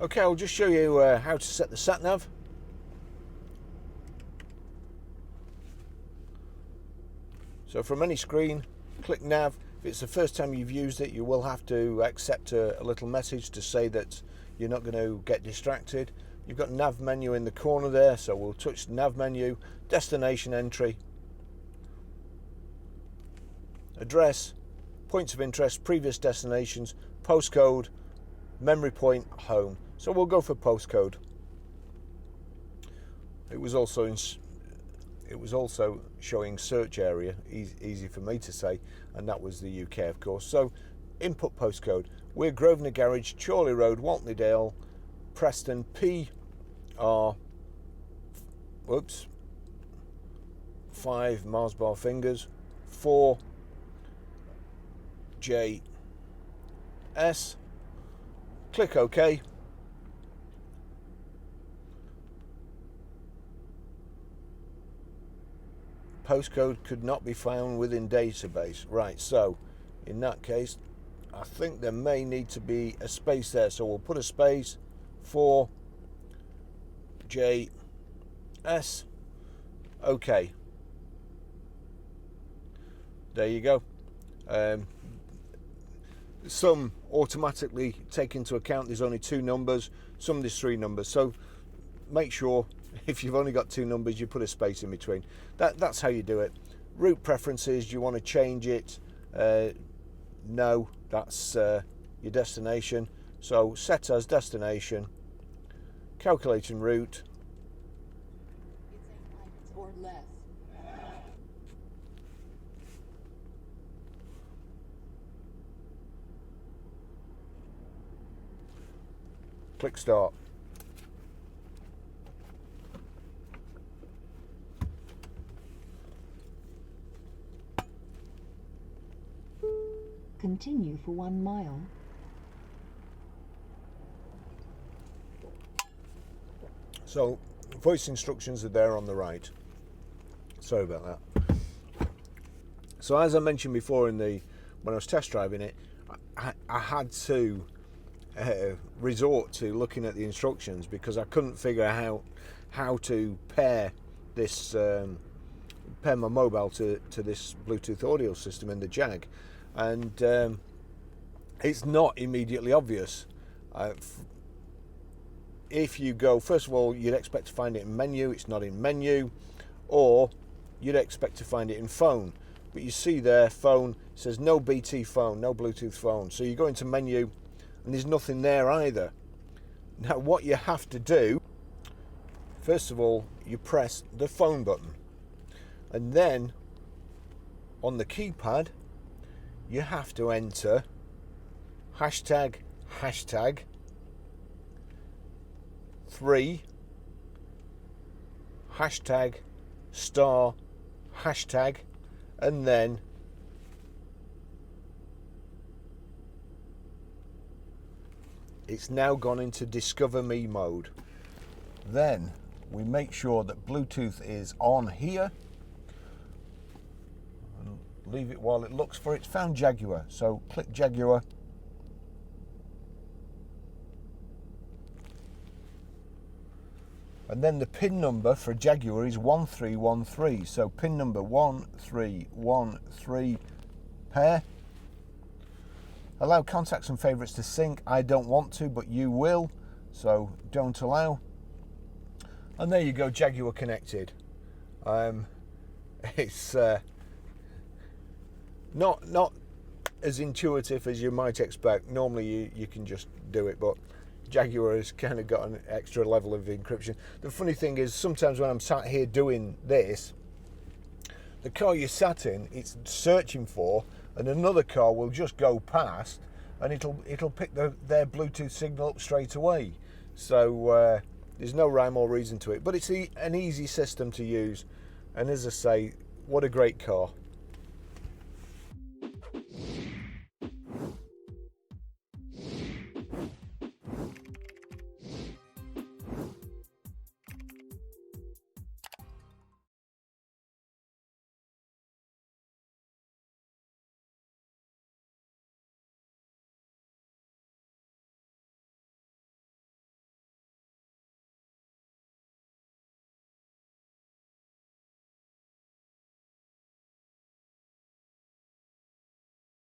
Okay, I'll just show you how to set the sat nav. So from any screen, click nav. If it's the first time you've used it, you will have to accept a little message to say that you're not going to get distracted. You've got nav menu in the corner there, so we'll touch the nav menu, destination entry, address, points of interest, previous destinations, postcode, memory point, home. So we'll go for postcode. It was also showing search area, easy for me to say, and that was the UK, of course. So input postcode. We're Grosvenor Garage, Chorley Road, Waltleydale, Preston, PR, 5 Mars bar fingers, 4JS. Click OK. Postcode could not be found within database. Right, so in that case, I think there may need to be a space there. So we'll put a space, 4JS. OK. There you go. Some automatically take into account there's only 2 numbers, some there's 3 numbers. So make sure if you've only got 2 numbers, you put a space in between. That's how you do it. Route preferences, do you want to change it? No, that's your destination. So set as destination, calculating route. Or less. Click start. Continue for 1 mile. So voice instructions are there on the right. Sorry about that. So as I mentioned before when I was test driving it, I had to resort to looking at the instructions because I couldn't figure out how to pair this pair my mobile to this Bluetooth audio system in the Jag, and it's not immediately obvious. If you go, first of all, you'd expect to find it in menu. It's not in menu, or you'd expect to find it in phone, but you see there phone says no BT phone, no Bluetooth phone. So you go into menu and there's nothing there either. Now what you have to do, first of all, you press the phone button, and then on the keypad you have to enter hashtag 3 hashtag star hashtag, and then it's now gone into Discover Me mode. Then we make sure that Bluetooth is on here and leave it while it looks for it. It's found Jaguar, so click Jaguar. And then the pin number for Jaguar is 1313. So pin number 1313, pair. Allow contacts and favourites to sync. I don't want to, but you will, so don't allow. And there you go, Jaguar connected. It's not as intuitive as you might expect. Normally you can just do it, but Jaguar has kind of got an extra level of encryption. The funny thing is, sometimes when I'm sat here doing this, the car you're sat in, it's searching for, and another car will just go past, and it'll pick their Bluetooth signal up straight away. So there's no rhyme or reason to it, but it's an easy system to use. And as I say, what a great car.